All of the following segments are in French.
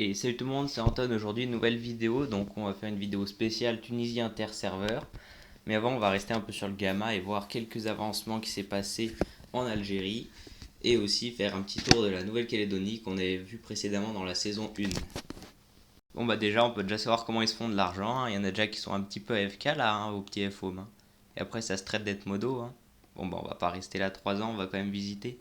Et salut tout le monde, c'est Anton. Aujourd'hui, une nouvelle vidéo. Donc, on va faire une vidéo spéciale Tunisie inter-serveur. Mais avant, on va rester un peu sur le gamma et voir quelques avancements qui s'est passé en Algérie. Et aussi faire un petit tour de la Nouvelle-Calédonie qu'on avait vu précédemment dans la saison 1. Bon, bah, déjà, on peut déjà savoir comment ils se font de l'argent, hein. Il y en a déjà qui sont un petit peu AFK là, hein, au petit FOM, hein. Et après, ça se traite d'être modo, hein. Bon, bah, on va pas rester là 3 ans, on va quand même visiter.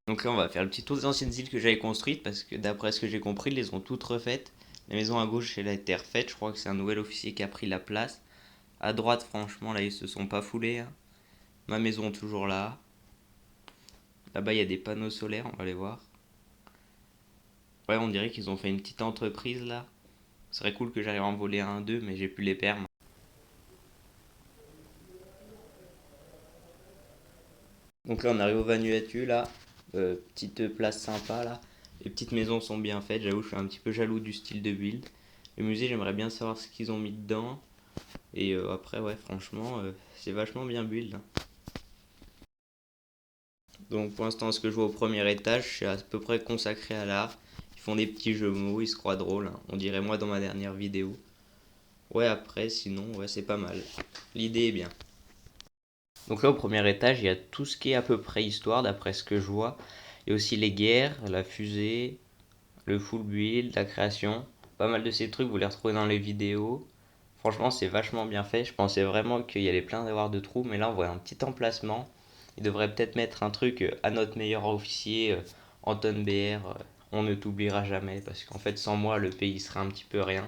Donc là, on va faire le petit tour des anciennes îles que j'avais construites parce que d'après ce que j'ai compris, ils les ont toutes refaites. La maison à gauche, elle a été refaite. Je crois que c'est un nouvel officier qui a pris la place. À droite, franchement, là, ils se sont pas foulés, hein. Ma maison, toujours là. Là-bas, il y a des panneaux solaires, on va les voir. Ouais, on dirait qu'ils ont fait une petite entreprise là. Ce serait cool que j'arrive à en voler un d'eux, mais j'ai pu les perdre. Donc là, on arrive au Vanuatu, là. Petite place sympa, là. Les petites maisons sont bien faites. J'avoue, je suis un petit peu jaloux du style de build. Le musée, j'aimerais bien savoir ce qu'ils ont mis dedans. Et après, ouais, franchement, c'est vachement bien build, hein. Donc pour l'instant, ce que je vois au premier étage, c'est à peu près consacré à l'art. Ils font des petits jeux de mots, ils se croient drôles, hein. On dirait moi dans ma dernière vidéo. Ouais, après, sinon, ouais, c'est pas mal. L'idée est bien. Donc là, au premier étage, il y a tout ce qui est à peu près histoire, d'après ce que je vois. Il y a aussi les guerres, la fusée, le full build, la création. Pas mal de ces trucs, vous les retrouvez dans les vidéos. Franchement, c'est vachement bien fait. Je pensais vraiment qu'il y allait plein d'avoir de trous, mais là, on voit un petit emplacement. Il devrait peut-être mettre un truc à notre meilleur officier, Anton BR. On ne t'oubliera jamais, parce qu'en fait, sans moi, le pays serait un petit peu rien.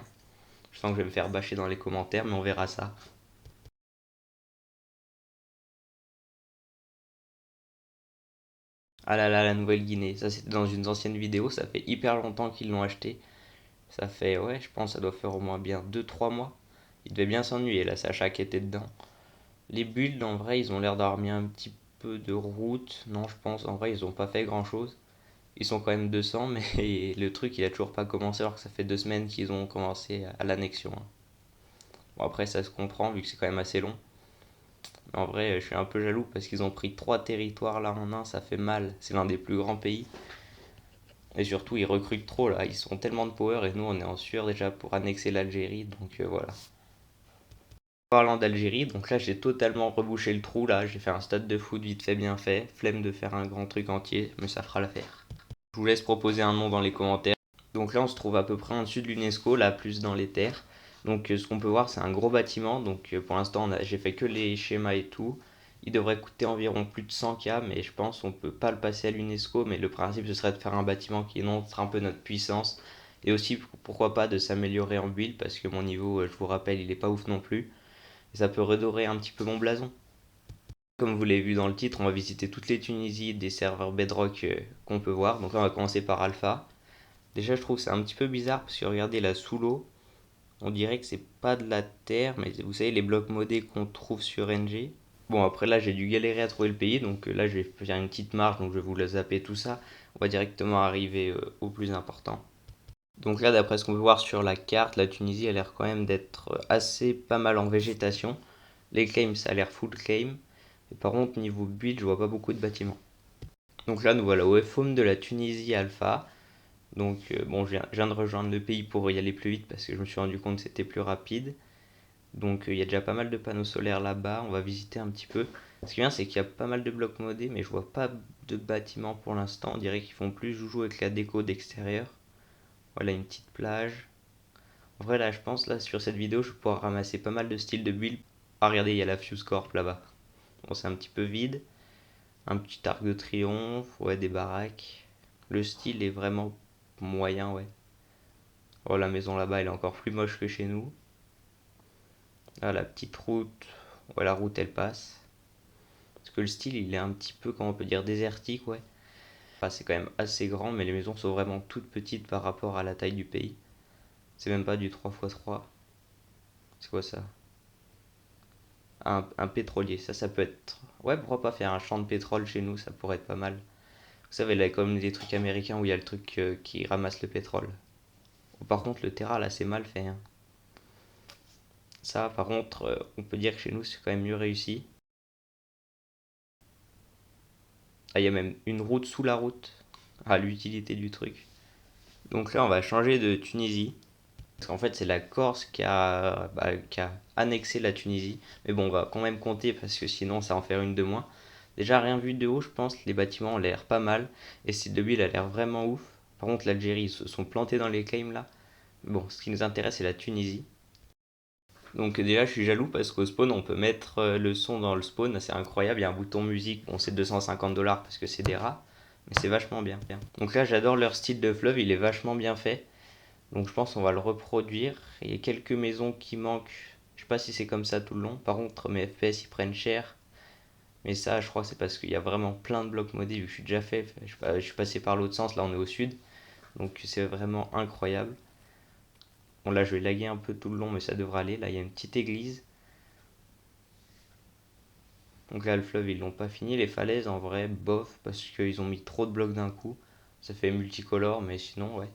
Je sens que je vais me faire bâcher dans les commentaires, mais on verra ça. Ah là là, la Nouvelle-Guinée. Ça, c'était dans une ancienne vidéo. Ça fait hyper longtemps qu'ils l'ont acheté. Ça fait, ouais, je pense, ça doit faire au moins bien 2 3 mois. Il devait bien s'ennuyer, là, Sacha qui était dedans. Les builds, en vrai, ils ont l'air d'avoir mis un petit peu de route. Non, je pense, en vrai, ils ont pas fait grand chose. Ils sont quand même 200, mais le truc, il a toujours pas commencé alors que ça fait 2 semaines qu'ils ont commencé à l'annexion, hein. Bon, après, ça se comprend vu que c'est quand même assez long. Mais en vrai, je suis un peu jaloux parce qu'ils ont pris 3 territoires là en un, ça fait mal. C'est l'un des plus grands pays. Et surtout, ils recrutent trop là. Ils sont tellement de power et nous, on est en sueur déjà pour annexer l'Algérie. Donc voilà. Parlant d'Algérie, donc là j'ai totalement rebouché le trou là, j'ai fait un stade de foot vite fait bien fait, flemme de faire un grand truc entier, mais ça fera l'affaire. Je vous laisse proposer un nom dans les commentaires. Donc là on se trouve à peu près en dessus de l'UNESCO, là plus dans les terres. Donc ce qu'on peut voir c'est un gros bâtiment, donc pour l'instant j'ai fait que les schémas et tout. Il devrait coûter environ plus de 100K, mais je pense qu'on peut pas le passer à l'UNESCO, mais le principe ce serait de faire un bâtiment qui montre un peu notre puissance. Et aussi pourquoi pas de s'améliorer en build, parce que mon niveau, je vous rappelle, il est pas ouf non plus. Et ça peut redorer un petit peu mon blason. Comme vous l'avez vu dans le titre, on va visiter toutes les Tunisies des serveurs Bedrock qu'on peut voir. Donc là, on va commencer par Alpha. Déjà, je trouve que c'est un petit peu bizarre parce que regardez là sous l'eau, on dirait que c'est pas de la terre, mais vous savez, les blocs modés qu'on trouve sur NG. Bon, après là, j'ai dû galérer à trouver le pays, donc là, je vais faire une petite marge, donc je vais vous la zapper tout ça. On va directement arriver au plus important. Donc là, d'après ce qu'on peut voir sur la carte, la Tunisie a l'air quand même d'être assez pas mal en végétation. Les claims, ça a l'air full claim. Et par contre, niveau build, je vois pas beaucoup de bâtiments. Donc là, nous voilà au FOM de la Tunisie Alpha. Donc bon, je viens de rejoindre le pays pour y aller plus vite parce que je me suis rendu compte que c'était plus rapide. Donc il y a déjà pas mal de panneaux solaires là-bas. On va visiter un petit peu. Ce qui est bien, c'est qu'il y a pas mal de blocs modés, mais je vois pas de bâtiments pour l'instant. On dirait qu'ils font plus joujou avec la déco d'extérieur. Voilà une petite plage. En vrai, là, je pense, là, sur cette vidéo, je vais pouvoir ramasser pas mal de styles de build. Ah, regardez, il y a la Fuse Corp là-bas. Bon, c'est un petit peu vide. Un petit arc de triomphe, ouais, des baraques. Le style est vraiment moyen, ouais. Oh, la maison là-bas, elle est encore plus moche que chez nous. Ah, la petite route. Ouais, la route, elle passe. Parce que le style, il est un petit peu, comment on peut dire, désertique, ouais. Enfin, c'est quand même assez grand, mais les maisons sont vraiment toutes petites par rapport à la taille du pays. C'est même pas du 3x3. C'est quoi ça? Un pétrolier, ça peut être. Ouais, pourquoi pas faire un champ de pétrole chez nous, ça pourrait être pas mal. Vous savez, là, comme des trucs américains où il y a le truc qui ramasse le pétrole. Par contre, le Terra, là, c'est mal fait, hein. Ça, par contre, on peut dire que chez nous, c'est quand même mieux réussi. Ah, il y a même une route sous la route. Ah, l'utilité du truc. Donc là, on va changer de Tunisie. Parce qu'en fait, c'est la Corse qui a annexé la Tunisie. Mais bon, on va quand même compter parce que sinon, ça va en faire une de moins. Déjà, rien vu de haut, je pense que les bâtiments ont l'air pas mal. Et cette de ville a l'air vraiment ouf. Par contre, l'Algérie, ils se sont plantés dans les claims là. Bon, ce qui nous intéresse, c'est la Tunisie. Donc déjà, je suis jaloux parce qu'au spawn, on peut mettre le son dans le spawn. C'est incroyable. Il y a un bouton musique. Bon, c'est 250 $ parce que c'est des rats. Mais c'est vachement bien. Donc là, j'adore leur style de fleuve. Il est vachement bien fait. Donc je pense qu'on va le reproduire. Il y a quelques maisons qui manquent. Je sais pas si c'est comme ça tout le long. Par contre, mes FPS, ils prennent cher. Mais ça, je crois que c'est parce qu'il y a vraiment plein de blocs modés vu que je suis déjà fait. Je suis passé par l'autre sens. Là, on est au sud. Donc c'est vraiment incroyable. Bon, là, je vais laguer un peu tout le long, mais ça devrait aller. Là, il y a une petite église. Donc là, le fleuve, ils l'ont pas fini. Les falaises, en vrai, bof, parce qu'ils ont mis trop de blocs d'un coup. Ça fait multicolore, mais sinon, ouais.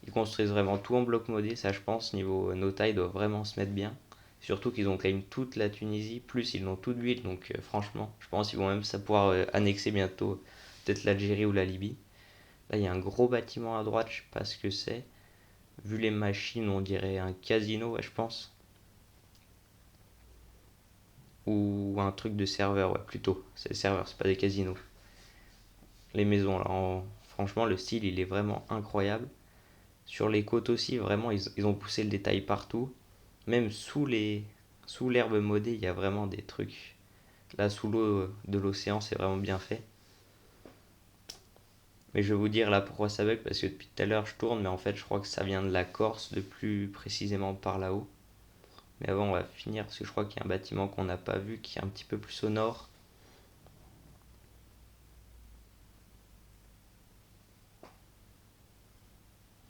Ils construisent vraiment tout en bloc modé. Ça, je pense, niveau Nota, ils doivent vraiment se mettre bien. Surtout qu'ils ont quand même toute la Tunisie, plus ils l'ont toute l'huile. Donc franchement, je pense qu'ils vont même ça pouvoir annexer bientôt peut-être l'Algérie ou la Libye. Là, il y a un gros bâtiment à droite, je sais pas ce que c'est. Vu les machines, on dirait un casino, ouais, je pense. Ou un truc de serveur, ouais, plutôt. C'est des serveurs, c'est pas des casinos. Les maisons, là, franchement, le style, il est vraiment incroyable. Sur les côtes aussi, vraiment, ils ont poussé le détail partout. Même sous l'herbe modée, il y a vraiment des trucs. Là, sous l'eau de l'océan, c'est vraiment bien fait. Mais je vais vous dire là pourquoi ça bug, parce que depuis tout à l'heure, je tourne, mais en fait, je crois que ça vient de la Corse, de plus précisément par là-haut. Mais avant, on va finir, parce que je crois qu'il y a un bâtiment qu'on n'a pas vu, qui est un petit peu plus au nord.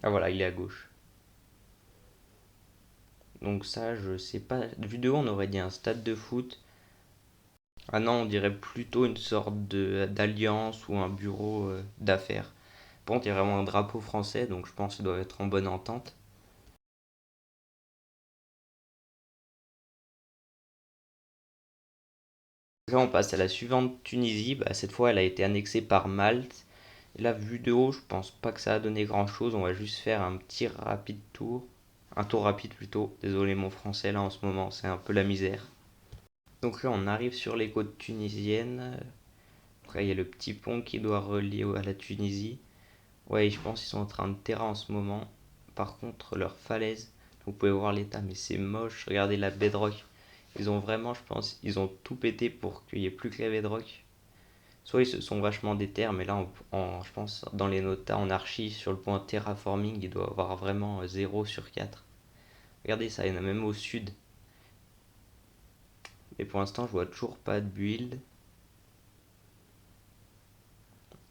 Ah voilà, il est à gauche. Donc ça, je sais pas. Vu de haut, on aurait dit un stade de foot. Ah non, on dirait plutôt une sorte d'alliance ou un bureau d'affaires. Par contre, il y a vraiment un drapeau français, donc je pense qu'ils doivent être en bonne entente. Là, on passe à la suivante, Tunisie. Bah, cette fois, elle a été annexée par Malte. Et là, vu de haut, je pense pas que ça a donné grand-chose. On va juste faire un petit rapide tour. Un tour rapide plutôt. Désolé mon français là en ce moment, c'est un peu la misère. Donc là, on arrive sur les côtes tunisiennes. Après, il y a le petit pont qui doit relier à la Tunisie. Ouais, je pense qu'ils sont en train de terrain en ce moment. Par contre, leur falaise, vous pouvez voir l'état, mais c'est moche. Regardez la bedrock. Ils ont vraiment, je pense, ils ont tout pété pour qu'il n'y ait plus que la bedrock. Soit ils se sont vachement déter, mais là, je pense, dans les notas en archi, sur le point terraforming, il doit avoir vraiment 0/4. Regardez ça, il y en a même au sud. Mais pour l'instant, je vois toujours pas de build.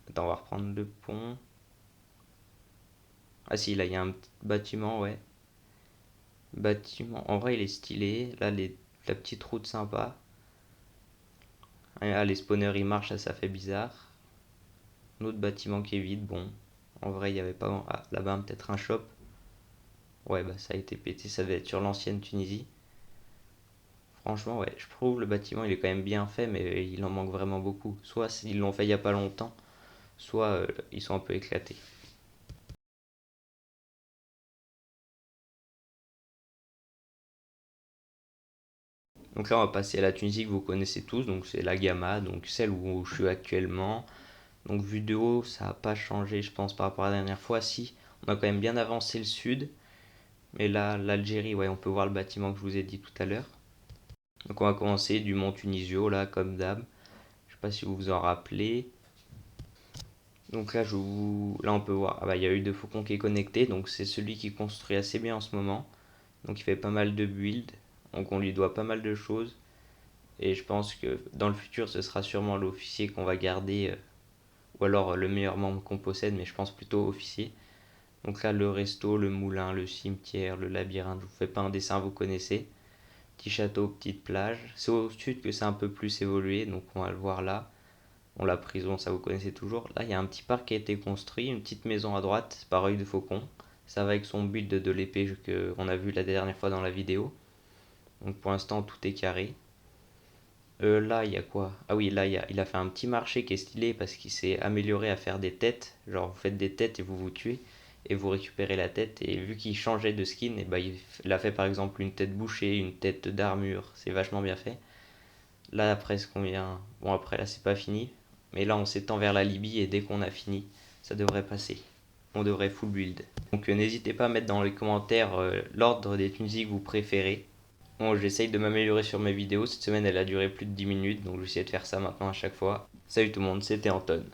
Attends, on va reprendre le pont. Ah si, là, il y a un petit bâtiment, ouais. Bâtiment, en vrai, il est stylé. Là, la petite route sympa. Ah, les spawners, ils marchent, ça fait bizarre. Un autre bâtiment qui est vide, bon. En vrai, il n'y avait pas... Ah, là-bas, peut-être un shop. Ouais, bah ça a été pété, ça devait être sur l'ancienne Tunisie. Franchement, ouais, je trouve le bâtiment il est quand même bien fait, mais il en manque vraiment beaucoup. Soit ils l'ont fait il y a pas longtemps, soit ils sont un peu éclatés. Donc là, on va passer à la Tunisie que vous connaissez tous, donc c'est la Gamma, donc celle où je suis actuellement. Donc vu de haut, ça n'a pas changé, je pense, par rapport à la dernière fois. Si, on a quand même bien avancé le sud, mais là, l'Algérie, ouais, on peut voir le bâtiment que je vous ai dit tout à l'heure. Donc on va commencer du Mont Tunisio, là, comme d'hab. Je sais pas si vous vous en rappelez. Donc là, là on peut voir, ah bah, il y a eu de Faucon qui est connecté, donc c'est celui qui construit assez bien en ce moment. Donc il fait pas mal de builds, donc on lui doit pas mal de choses. Et je pense que dans le futur, ce sera sûrement l'officier qu'on va garder, ou alors le meilleur membre qu'on possède, mais je pense plutôt officier. Donc là, le resto, le moulin, le cimetière, le labyrinthe, je vous fais pas un dessin, vous connaissez. Petit château, petite plage. C'est au sud que c'est un peu plus évolué, donc on va le voir là. Bon, la prison, ça vous connaissez toujours. Là, il y a un petit parc qui a été construit, une petite maison à droite, c'est par œil de faucon. Ça va avec son build de l'épée qu'on a vu la dernière fois dans la vidéo. Donc pour l'instant, tout est carré. Là, il y a quoi? Ah oui, là, il a fait un petit marché qui est stylé parce qu'il s'est amélioré à faire des têtes. Genre, vous faites des têtes et vous vous tuez. et vous récupérez la tête. Et vu qu'il changeait de skin, et bah, il a fait par exemple une tête bouchée, une tête d'armure, c'est vachement bien fait. Là après ce qu'on vient... Bon après là c'est pas fini, mais là on s'étend vers la Libye et dès qu'on a fini, ça devrait passer. On devrait full build. Donc n'hésitez pas à mettre dans les commentaires l'ordre des Tunisie que vous préférez. Bon, j'essaye de m'améliorer sur mes vidéos. Cette semaine elle a duré plus de 10 minutes, donc je vais essayer de faire ça maintenant à chaque fois. Salut tout le monde, c'était Anton.